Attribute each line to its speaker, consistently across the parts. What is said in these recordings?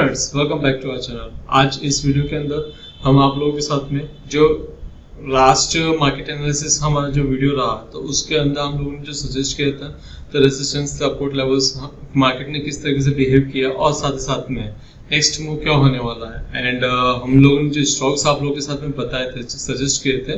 Speaker 1: Friends, welcome back to our channel. आज इस video के अंदर हम आप लोगों के साथ में जो लास्ट मार्केट एनालिसिस हमारा जो वीडियो रहा तो उसके अंदर हम लोगों ने जो सजेस्ट किया था तो रेजिस्टेंस सपोर्ट लेवल्स मार्केट ने किस तरीके से बिहेव किया और साथ ही साथ में नेक्स्ट मूव क्या होने वाला है एंड हम लोगों ने जो स्टॉक्स आप लोगों के साथ में बताए थे, सजेस्ट किए थे,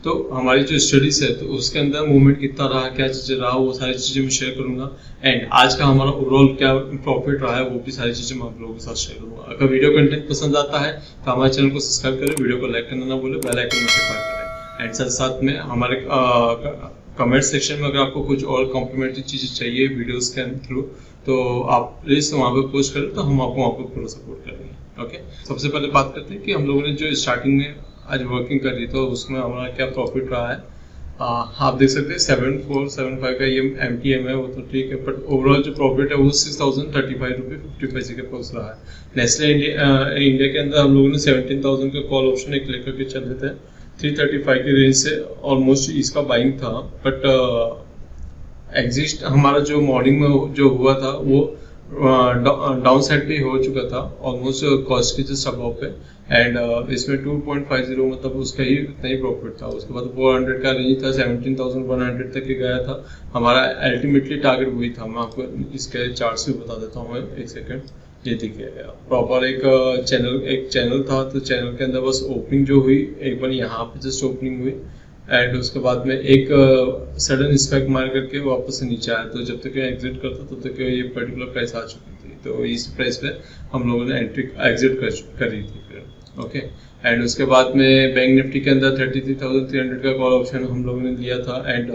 Speaker 1: तो हमारी जो स्टडीज है तो उसके अंदर मूवमेंट कितना रहा, क्या चीज़ें रहा, वो सारी चीज़ें मैं शेयर करूंगा। एंड आज का हमारा ओवरऑल क्या प्रॉफिट रहा है वो भी सारी चीज़ें मैं आप लोगों के साथ शेयर करूंगा। अगर वीडियो कंटेंट पसंद आता है तो हमारे चैनल को सब्सक्राइब करें, वीडियो को लाइक करना ना भूलें, बेल आइकन नोटिफाई करें। एंड साथ साथ में हमारे कमेंट सेक्शन में अगर आपको कुछ और कॉम्प्लीमेंट्री चीज़ें चाहिए वीडियोज़ के थ्रू तो आप प्लीज़ वहाँ पर पोस्ट करें तो हम आपको वहाँ पर पूरा सपोर्ट करेंगे। ओके, सबसे पहले बात करते हैं कि हम लोगों ने जो स्टार्टिंग में आज वर्किंग कर रही तो उसमें हमारा क्या प्रॉफिट रहा है। आप देख सकते हैं 7475 का ये MTM है, वो तो ठीक है, बट ओवरऑल जो प्रॉफिट है वो 6035 रुपये 50 पैसे के पास रहा है। नेस्ले इंडिया के अंदर हम लोगों ने 17,000 का कॉल ऑप्शन एक लेकर के चल रहे थे, 335 की रेंज से ऑलमोस्ट इसका बाइंग था, बट एग्जिस्ट हमारा जो मॉर्निंग में जो हुआ था वो डाउन साइड पे हो चुका था ऑलमोस्ट कॉस्ट के जस्ट अबव पे। एंड इसमें 2.50 मतलब उसका ही इतना ही प्रॉफिट था। उसके बाद 400 का रेंज था, 17,100 तक के गया था। हमारा अल्टीमेटली टारगेट वही था। मैं आपको इसके चार्ट से बता देता हूँ, एक सेकेंड। ये देखिए प्रॉपर एक चैनल था, तो चैनल के अंदर बस ओपनिंग जो हुई एक बार यहाँ पे जस्ट ओपनिंग हुई एंड उसके बाद में एक सडन स्पाइक मार करके वापस से नीचे आया। तो जब तक ये एग्जिट करता तब तक ये पर्टिकुलर प्राइस आ चुकी थी, तो इस प्राइस पे हम लोगों ने एग्जिट कर रही थी फिर। ओके, एंड उसके बाद में बैंक निफ्टी के अंदर 33,300 का कॉल ऑप्शन हम लोगों ने लिया था एंड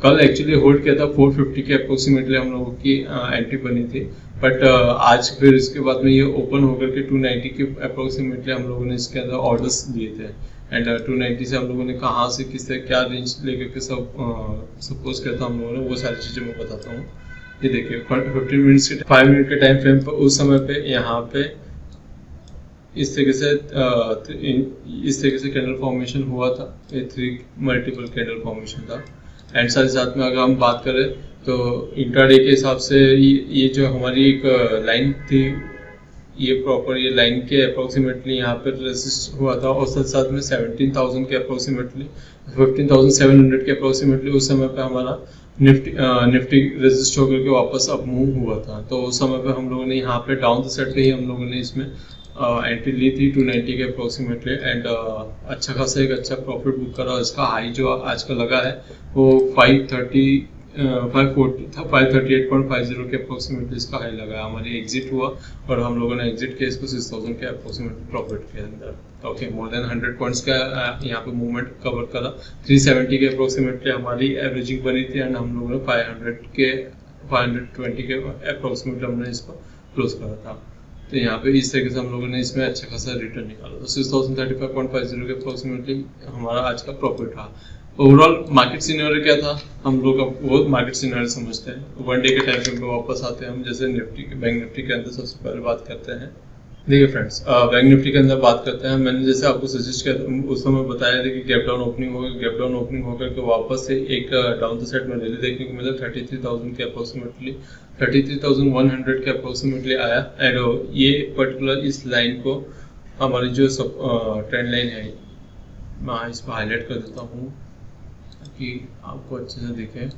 Speaker 1: कल एक्चुअली होल्ड किया था 450 के अप्रोक्सीमेटली हम लोगों की एंट्री बनी थी, बट आज फिर इसके बाद में ये ओपन होकर के 290 के अप्रोक्सीमेटली हम लोगों ने इसके अंदर ऑर्डर्स दिए थे। एंड 290 से हम लोगों ने कहाँ से किस तरह क्या रेंज लेकर के सब सपोज किया था हम लोगों ने, वो सारी चीज़ें मैं बताता हूँ। ये देखिए 15 मिनट्स के 5 मिनट के टाइम फ्रेम पर उस समय पे यहाँ पे इस तरीके से कैंडल फॉर्मेशन हुआ था। ये 3 मल्टीपल कैंडल फॉर्मेशन था। एंड साथ ही साथ में अगर हम बात करें तो इंट्राडे के हिसाब से ये जो हमारी एक लाइन थी, ये प्रॉपर ये लाइन के अप्रोक्सीमेटली यहाँ पर रेजिस्ट हुआ था और साथ साथ में 17,000 के अप्रोक्सीमेटली 15,700 के अप्रोक्सीमेटली उस समय पे हमारा निफ्टी रेजिस्ट होकर के वापस अप मूव हुआ था। तो उस समय पे हम लोगों ने यहाँ पे डाउन द साइड पे ही हम लोगों ने इसमें एंट्री ली थी 290 के अप्रोक्सीमेटली एंड अच्छा खासा एक अच्छा प्रॉफिट बुक करा। इसका हाई जो आज का लगा है वो 538.50 के अप्रोक्सीमेटली इसका हाई लगा है। हमारी एग्जिट हुआ और हम लोगों ने एग्जिट किया इसको 6,000 के अप्रोक्सीमेटली प्रॉफिट के अंदर। ओके, मोर देन 100 पॉइंट्स का यहाँ पे मूवमेंट कवर करा। 370 के अप्रोक्सीमेटली हमारी एवरेजिंग बनी थी एंड हम लोगों ने 520 के अप्रोक्सीमेटली हमने इसको क्लोज करा था। तो यहाँ पे इस तरीके से हम लोगों ने इसमें अच्छा खासा रिटर्न निकाला। तो 6,035.50 के अप्रोक्सीमेटली हमारा आज का प्रॉफिट रहा। ओवरऑल मार्केट सिनेरियो क्या था, हम लोग अब वो मार्केट सिनेरियो समझते हैं। 1 डे के टाइम फ्रेम पे वापस आते हैं हम। जैसे बैंक निफ्टी के अंदर सबसे पहले बात करते हैं। देखिए फ्रेंड्स, बैंक निफ्टी के अंदर बात करते हैं। मैंने जैसे आपको सजेस्ट किया उस समय बताया था कि गैप डाउन ओपनिंग होगा, गैप डाउन ओपनिंग होकर के वापस से एक डाउन द साइड में रैली देखने को मिला 33,000 के अप्रोक्सीमेटली 33,100 के अप्रोक्सीमेटली आया। एंड ये पर्टिकुलर इस लाइन को हमारी जो ट्रेंड लाइन है, मैं इसको हाईलाइट कर देता हूँ ताकि आपको अच्छे से दिखे।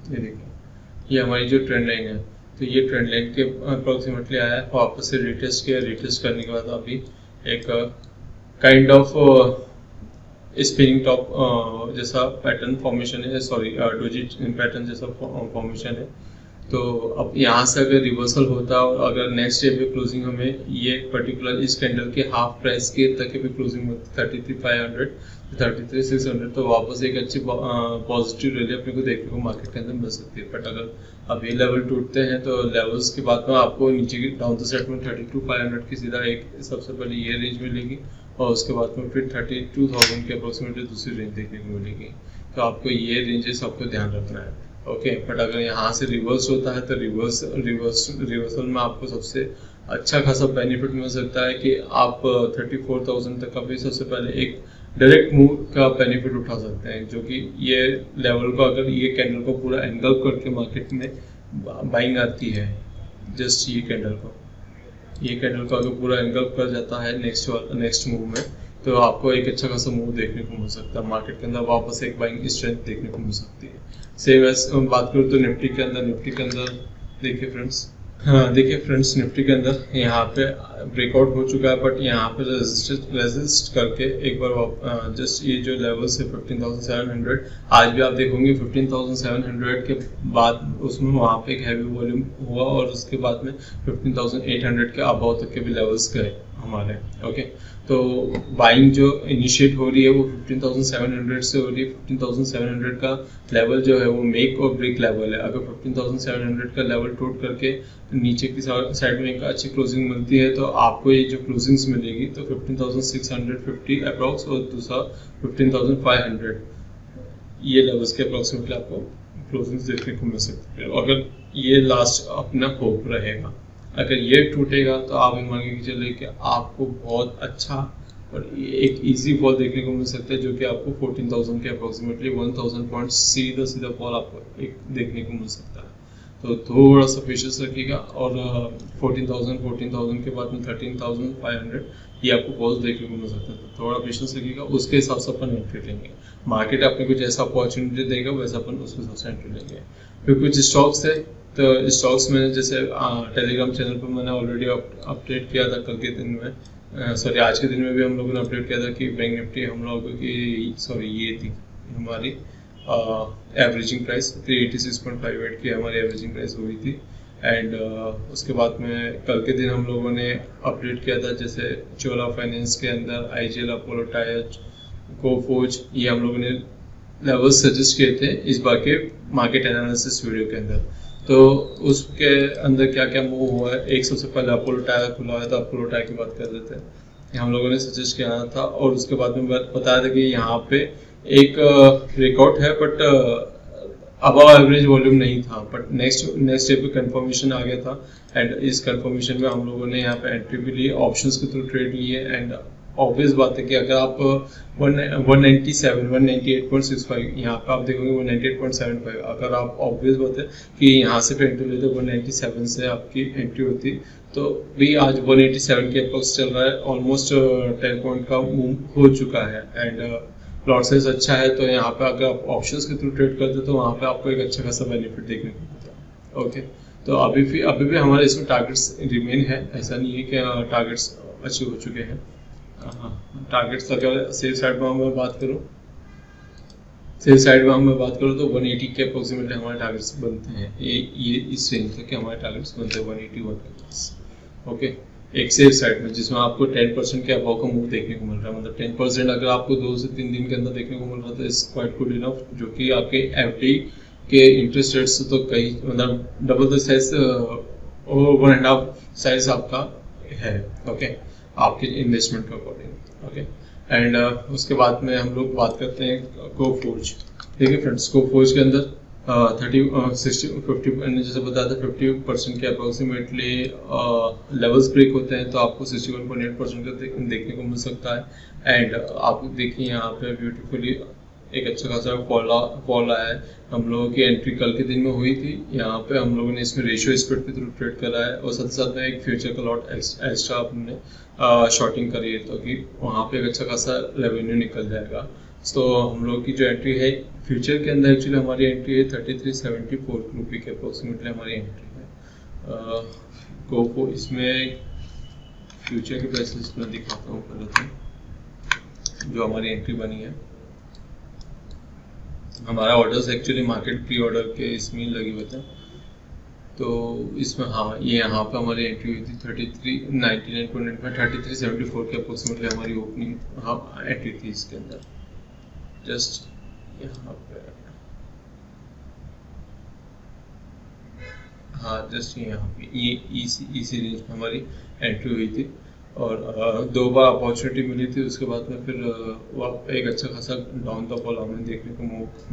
Speaker 1: ये देखिए, ये हमारी जो ट्रेंड लाइन है, तो ये ट्रेंड लाइन के अप्रोक्सीमेटली आया, वापस से रिटेस्ट किया। रिटेस्ट करने के बाद अभी एक काइंड ऑफ स्पिनिंग टॉप जैसा पैटर्न फॉर्मेशन है, सॉरी डोजी पैटर्न जैसा फॉर्मेशन है। तो अब यहाँ से अगर रिवर्सल होता है और अगर नेक्स्ट डे पे क्लोजिंग हमें ये पर्टिकुलर इस कैंडल के हाफ प्राइस के तक भी क्लोजिंग होती 33,500 33,600, तो वापस एक अच्छी पॉजिटिव रैली अपने को देखने को मार्केट के अंदर मिल सकती है। बट अगर अब ये लेवल टूटते हैं तो लेवल्स के बाद में आपको नीचे की डाउन द साइड में 32,500 की सीधा एक सबसे पहले ये रेंज मिलेगी और उसके बाद में फिर 32,000 के अप्रोक्सीमेटली दूसरी रेंज देखने को मिलेगी। तो आपको ये रेंजेस आपको ध्यान रखना है। ओके, बट अगर यहाँ से रिवर्स होता है तो रिवर्सल में आपको सबसे अच्छा खासा बेनिफिट मिल सकता है कि आप 34,000 तक का भी सबसे पहले एक डायरेक्ट मूव का बेनिफिट उठा सकते हैं, जो कि ये लेवल को अगर ये कैंडल को पूरा एनगल्फ करके मार्केट में बाइंग आती है, जस्ट ये कैंडल को अगर पूरा एनगल्फ कर जाता है नेक्स्ट मूव में, तो आपको एक अच्छा खासा मूव देखने को मिल सकता है, मार्केट के अंदर वापस एक बाइंग स्ट्रेंथ देखने को मिल सकती है। सेम एज बात करूँ तो निफ्टी के अंदर देखिए फ्रेंड्स, हाँ देखिए फ्रेंड्स, निफ्टी के अंदर यहाँ पे ब्रेकआउट हो चुका है, बट यहाँ पे रेजिस्ट करके एक बार जस्ट ये जो लेवल्स है 15,700, आज भी आप देखोगे 15,700 के बाद उसमें वहाँ पे एक हैवी वॉल्यूम हुआ और उसके बाद में 15,800 के अबाव तक के भी लेवल्स गए हमारे। ओके, तो बाइंग जो इनिशिएट हो रही है वो 15,700 से हो रही है। 15,700 का लेवल जो है वो मेक और ब्रेक लेवल है। अगर 15,700 का लेवल टूट करके नीचे की साइड में एक अच्छी क्लोजिंग मिलती है तो आपको ये जो क्लोजिंग्स मिलेगी तो 15,650 अप्रॉक्स और दूसरा 15,500, ये लेवल्स के अप्रॉक्सीमेटली आपको क्लोजिंग्स देखने को मिल सकती है। अगर ये लास्ट अपना होप रहेगा, अगर ये टूटेगा तो आप मान के चलिए कि आपको बहुत अच्छा और एक इजी फॉल देखने को मिल सकता है, जो कि आपको 14,000 के अप्रोक्सीमेटली 1,000 पॉइंट सीधा फॉल आपको एक देखने को मिल सकता है। तो थोड़ा सा पेशेंस रखिएगा और 14,000 के बाद में 13,500 ये आपको फॉल्स देखने को मिल सकता है। तो थोड़ा पेशेंस रखिएगा, उसके हिसाब से अपन एंट्री लेंगे। मार्केट अपने को जैसा अपॉर्चुनिटी देगा वैसा अपन उसके हिसाब से एंट्री लेंगे। फिर कुछ स्टॉक्स है, तो स्टॉक्स में जैसे टेलीग्राम चैनल पर मैंने ऑलरेडी अपडेट किया था कल के दिन में, सॉरी आज के दिन में भी हम लोगों ने अपडेट किया था कि बैंक निफ्टी हम लोगों की ये थी हमारी एवरेजिंग प्राइस 386.58 की हमारी एवरेजिंग प्राइस हुई थी। एंड उसके बाद में कल के दिन हम लोगों ने अपडेट किया था जैसे चोला फाइनेंस के अंदर IGL, अपोलो टायर्स, कोफोर्ज, ये हम लोगों ने लेवल सजेस्ट किए थे इस बार के मार्केट एनालिसिस वीडियो के अंदर। तो उसके अंदर क्या क्या मूव हुआ है, एक सबसे पहले अपोलो टायर खुला है, तो अपोलो टायर की बात कर रहे थे, हम लोगों ने सजेस्ट किया था और उसके बाद में बताया था कि यहाँ पे एक रिकॉर्ड है बट अबव एवरेज वॉल्यूम नहीं था, बट नेक्स्ट डे पे कंफर्मेशन आ गया था। एंड इस कंफर्मेशन में हम लोगों ने यहाँ पे एंट्री भी ली, ऑप्शंस के थ्रू ट्रेड ली है। एंड ऑब्वियस बात है कि अगर आप 198.65 यहाँ पे आप देखोगे 198.75, अगर आप ऑब्वियस बात है कि यहाँ से एंट्री लेते 197 से आपकी एंट्री होती, तो भी आज 187 के अप्रॉक्स चल रहा है, ऑलमोस्ट 10 पॉइंट का मूव हो चुका है। एंड लॉट साइज अच्छा है, तो यहाँ पे अगर आप ऑप्शंस के थ्रू ट्रेड करते तो वहाँ पे आपको एक अच्छा खासा बेनिफिट देखने को मिलता है। ओके, तो अभी भी हमारे इसमें टारगेट्स रिमेन है, ऐसा नहीं है कि टारगेट्स अचीव हो चुके हैं। टारगेट्स अगर सेल साइड में मैं बात करूँ तो 180 के अप्रोक्सीमेटली हमारे टारगेट्स बनते हैं, ये इस रेंज तक के हमारे टारगेट्स बनते हैं 181 के पास। ओके, एक सेल साइड में जिसमें आपको 10% के अबाव का मूव देखने को मिल रहा है, मतलब 10% अगर आपको 2 से 3 दिन के अंदर देखने को मिल रहा था इज क्वाइट गुड इनफ, जो कि आपके FD के इंटरेस्ट रेट से तो कई मतलब डबल द साइज और 1.5 साइज आपका है। ओके, आपके इन्वेस्टमेंट के अकॉर्डिंग। ओके, एंड उसके बाद में हम लोग बात करते हैं कोफोर्ज। देखिए फ्रेंड्स, कोफोर्ज के अंदर 50 मैंने जैसे बताया था 50% के अप्रोक्सीमेटली लेवल्स ब्रेक होते हैं, तो आपको 61.8% का देखने को मिल सकता है। एंड आप देखिए यहाँ पे ब्यूटीफुली एक अच्छा खासा फॉल आया है। हम लोगों की एंट्री कल के दिन में हुई थी, यहाँ पे हम लोगों ने इसमें रेशियो स्प्रेड के थ्रू ट्रेड करा है और साथ में एक फ्यूचर का लॉट एक्स्ट्रा हमने शॉर्टिंग करी है, तो कि वहाँ पे एक अच्छा खासा रेवेन्यू निकल जाएगा। तो हम लोग की जो एंट्री है फ्यूचर के अंदर, एक्चुअली हमारी एंट्री है 3374 रुपये के अप्रोक्सीमेटली हमारी एंट्री है। कोफो इसमें फ्यूचर के बेसिस में दिखाता हूँ पहले तो जो हमारी एंट्री बनी है। हमारा orders actually market pre order के इसमें लगे हुए थे, तो इसमें हाँ ये यहाँ पे हमारी एंट्री हुई थी 3399 में 3374 के अप्रोक्सीमेटली हमारी ओपनिंग एंट्री थी इसके अंदर। जस्ट यहाँ पे हाँ जस्ट यहाँ पे ये इसी रेंज में हमारी एंट्री हुई थी और 2 बार अपॉर्चुनिटी मिली थी, उसके बाद में फिर एक अच्छा खासा डाउन द फॉल हमें देखने को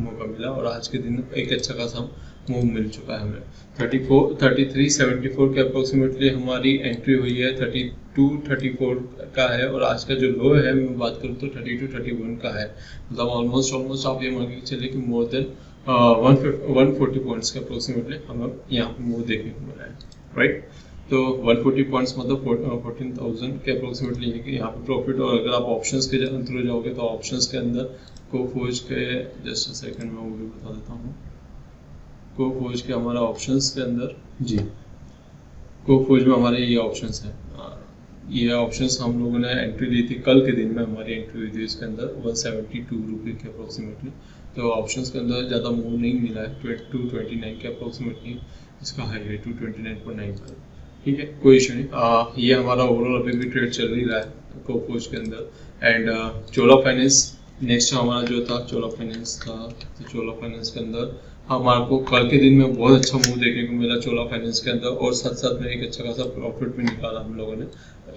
Speaker 1: मौका मिला और आज के दिन एक अच्छा खासा मूव मिल चुका है हमें। 3374 के अप्रोक्सीमेटली हमारी एंट्री हुई है, 3234 का है और आज का जो लो है मैं बात करूँ तो 3231 का है। मतलब ऑलमोस्ट आप ये मान के चलिए कि मोर देन 140 पॉइंट्स के अप्रोक्सीमेटली हमें यहाँ पे मूव देखने को मिला है, राइट। तो 140 पॉइंट्स मतलब 14,000 के अप्रोक्सीमेटली यहाँ पे प्रॉफिट। और अगर आप ऑप्शंस के थ्रू जाओगे तो ऑप्शंस के अंदर कोफोर्ज के, जस्ट अ सेकंड में वो भी बता देता हूँ, कोफोर्ज के हमारा ऑप्शंस के अंदर जी, कोफोर्ज में हमारे ये ऑप्शंस हैं। ये ऑप्शंस हम लोगों ने एंट्री ली थी कल के दिन में, हमारी एंट्री हुई थी इसके अंदर 172 रुपये के अप्रोक्सीमेटली। तो ऑप्शंस के अंदर ज़्यादा मूव नहीं मिला है, 229 के अप्रोक्सीमेटली इसका हाई है 229.9 पर, ठीक है, कोई इशू नहीं। ये हमारा ओवरऑल अभी भी ट्रेड चल ही रहा है कोफोर्ज के अंदर। एंड चोला फाइनेंस नेक्स्ट हमारा जो था, चोला फाइनेंस था। तो चोला फाइनेंस के अंदर हमारे को कल के दिन में बहुत अच्छा मूव देखने को मिला चोला फाइनेंस के अंदर और साथ साथ में एक अच्छा खासा प्रॉफिट भी निकाला हम लोगों ने।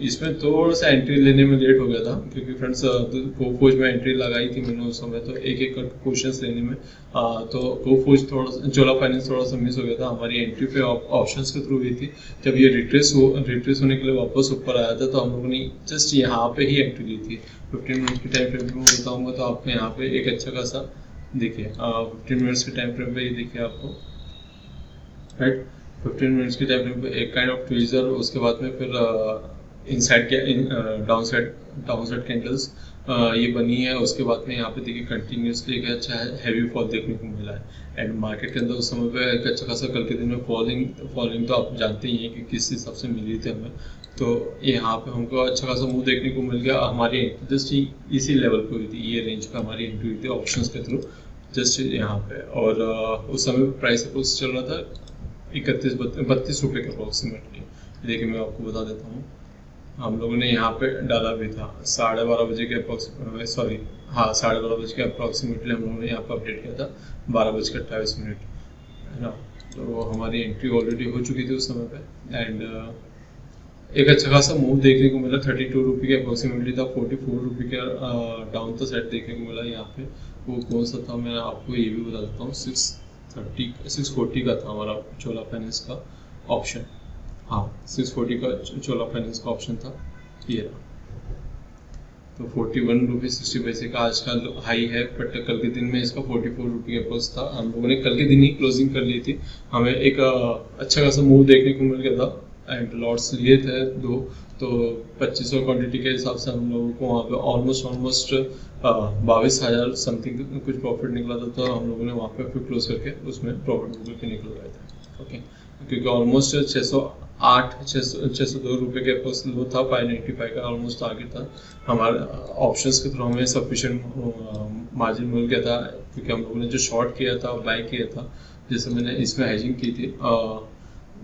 Speaker 1: इसमें थोड़ा सा एंट्री लेने में लेट हो गया था क्योंकि फ्रेंड्स कोफोर्ज में एंट्री लगाई थी मैंने उस समय, तो एक एक करके क्वेश्चंस लेने में तो कोफोर्ज थोड़ा सा, चोला फाइनेंस थोड़ा सा मिस हो गया था। हमारी एंट्री पे ऑप्शंस के थ्रू हुई थी। जब ये रिट्रेस होने के लिए वापस ऊपर आया था तो हम लोगों ने जस्ट यहाँ पे ही एंट्री ली थी। 15 मिनट की टाइम फ्रेम में बताऊंगा तो आपको यहाँ पे एक अच्छा खासा देखिए 15 मिनट्स के टाइम फ्रेम पे ये देखिए आपको, राइट। 15 मिनट्स के टाइम फ्रेम पे एक काइंड ऑफ ट्वीजर, उसके बाद में फिर इनसाइड के डाउनसाइड कैंडल्स ये बनी है। उसके बाद में यहाँ पे देखिए कंटिन्यूसली एक अच्छा हैवी फॉल देखने को मिला है। एंड मार्केट के अंदर उस समय पे एक अच्छा खासा कल के दिन में फॉलिंग तो आप जानते ही हैं कि किस हिसाब से मिली थी हमें। तो यहाँ पे हमको अच्छा खासा मूव देखने को मिल गया। हमारी जस्ट इसी लेवल पे हुई थी, ये रेंज पे हमारी एंट्री हुई थी ऑप्शंस के थ्रू, जस्ट यहाँ पे। और उस समय प्राइस अप्रोक्स चल रहा था 32 रुपये के अप्रोक्सीमेटली। देखिए मैं आपको बता देता हूँ, हम लोगों ने यहाँ पे डाला भी था 12:30 बजे के सॉरी हाँ 12:30 बजे के अप्रोक्सीमेटली हम लोगों ने यहाँ पे अपडेट किया था 12:28 है ना। तो हमारी एंट्री ऑलरेडी हो चुकी थी उस समय पे। एंड एक अच्छा खासा मूव देखने को मिला, 32 रुपये के अप्रोक्सीमेटली था, 44 रुपये के डाउन द साइड देखने को मिला यहाँ पे। वो कौन सा था मैं आपको ये भी बता देता हूँ, 640 का था हमारा चोला फाइनेंस का ऑप्शन। हाँ 640 का चोला फाइनेंस का ऑप्शन था ये रहा। तो 41 रुपये 60 पैसे का आज का हाई है, बट कल के दिन में इसका 44 रुपये के पास था। हम लोगों ने कल के दिन ही क्लोजिंग कर ली थी, हमें एक अच्छा खासा मूव देखने को मिल गया था। एंड लॉट्स लिए थे 2, तो 2500 क्वांटिटी के हिसाब से हम लोगों को वहाँ पे ऑलमोस्ट 22,000 समथिंग कुछ प्रॉफिट निकला था। तो हम लोगों ने वहाँ पे फिर क्लोज करके उसमें प्रॉफिट करके निकल गए थे, ओके। क्योंकि ऑलमोस्ट 602 रुपये के पास लो था, 595 का ऑलमोस्ट आगे था। हमारे ऑप्शंस के थ्रू हमें सफिशिएंट मार्जिन मिल गया था क्योंकि हम लोगों ने जो शॉर्ट किया था बाय किया था, जैसे मैंने इसमें हेजिंग की थी,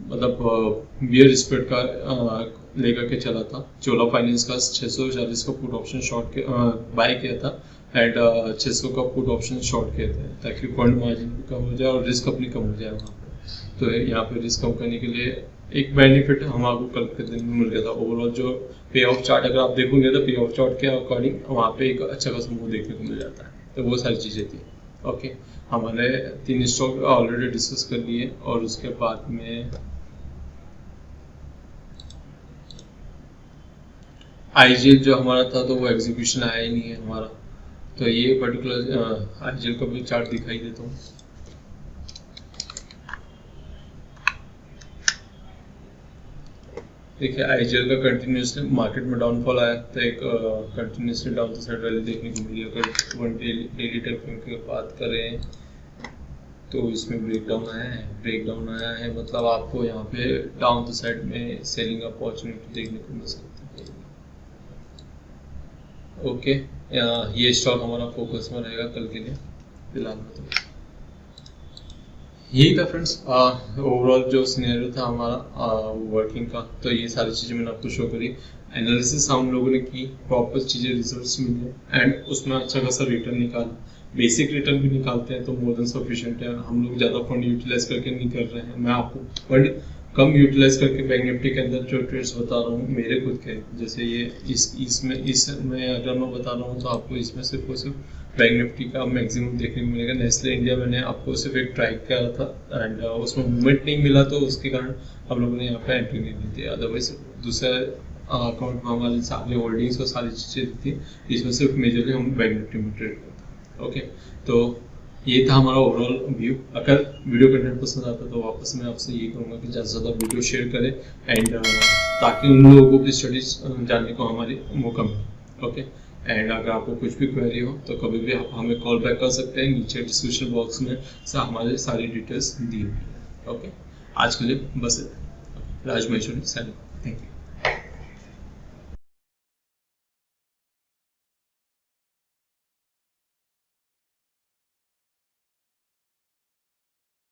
Speaker 1: मतलब बियर स्प्रेड का लेकर के चला था। चोला फाइनेंस का 640 का पुट ऑप्शन शॉर्ट बाय किया था एंड 600 का पुट ऑप्शन शॉर्ट किए थे ताकि फंड मार्जिन भी कम हो जाए और रिस्क अपनी कम हो जाए वहाँ पे। तो यहाँ पे रिस्क कम करने के लिए एक बेनिफिट हमारे कल के दिन में मिल गया था। ओवरऑल जो पे ऑफ चार्ट अगर आप देखोगे तो पे ऑफ चार्ट के अकॉर्डिंग वहाँ पे एक अच्छा खासा मूव देखने को मिल जाता है। तो वो सारी चीज़ें थी, ओके। हमने 3 स्टॉक ऑलरेडी डिस्कस कर लिए और उसके बाद में आईजीएल जो हमारा था तो वो एग्जीक्यूशन आया ही नहीं है हमारा। तो ये पर्टिकुलर आईजीएल का भी चार्ट दिखाई देता हूँ। देखिए आईजीएल का कंटिन्यूसली मार्केट में डाउनफॉल आया तो एक continuously down the side rally देखने को मिली। अगर वन डेली टाइम फ्रेम की बात करें तो इसमें ब्रेकडाउन आया है मतलब आपको यहाँ पे डाउन द साइड में सेलिंग अपॉर्चुनिटी देखने को मिल सकती है, ओके। ये स्टॉक हमारा फोकस में रहेगा कल के लिए फिलहाल में। तो यही था फ्रेंड्स ओवरऑल जो सिनेरियो था हमारा वर्किंग का। तो ये सारी चीज़ें मैंने आपको शो करी, एनालिसिस हम लोगों ने की, प्रॉपर चीज़ें रिजल्ट्स मिले एंड उसमें अच्छा खासा रिटर्न निकाला। बेसिक रिटर्न भी निकालते हैं तो मोर देन सफिशिएंट है। हम लोग ज़्यादा फंड यूटिलाइज करके नहीं कर रहे हैं। मैं आपको कम यूटिलाइज करके बैंक निफ्टी के अंदर जो ट्रेड्स बता रहा हूँ मेरे खुद के, जैसे ये इसमें अगर मैं बता रहा हूँ तो आपको इसमें सिर्फ और सिर्फ बैंक निफ्टी का मैक्सिमम देखने को मिलेगा। नेस्ले इंडिया मैंने आपको सिर्फ एक ट्राई किया था एंड उसमें मूवमेंट नहीं मिला, तो उसके कारण हम लोगों ने यहाँ पे एंट्री नहीं दी थी। अदरवाइज दूसरे अकाउंट में हमारी सारी होल्डिंग्स और सारी चीज़ें थी, इसमें सिर्फ मेजरली हम बैंक निफ्टी में ट्रेड करते हैं। ओके, तो ये था हमारा ओवरऑल व्यू। अगर वीडियो कंटेंट पसंद आता है तो वापस मैं आपसे यही कहूँगा कि ज़्यादा से ज़्यादा वीडियो शेयर करें एंड ताकि उन लोगों को भी स्टडीज जानने को हमारी मौका मिले। ओके, एंड अगर आपको कुछ भी क्वेरी हो तो कभी भी आप हमें कॉल बैक कर सकते हैं, नीचे डिस्क्रिप्शन बॉक्स में से हमारे सारी डिटेल्स दी हुई है। ओके, आज के लिए बस राज महेश्वरी, थैंक यू।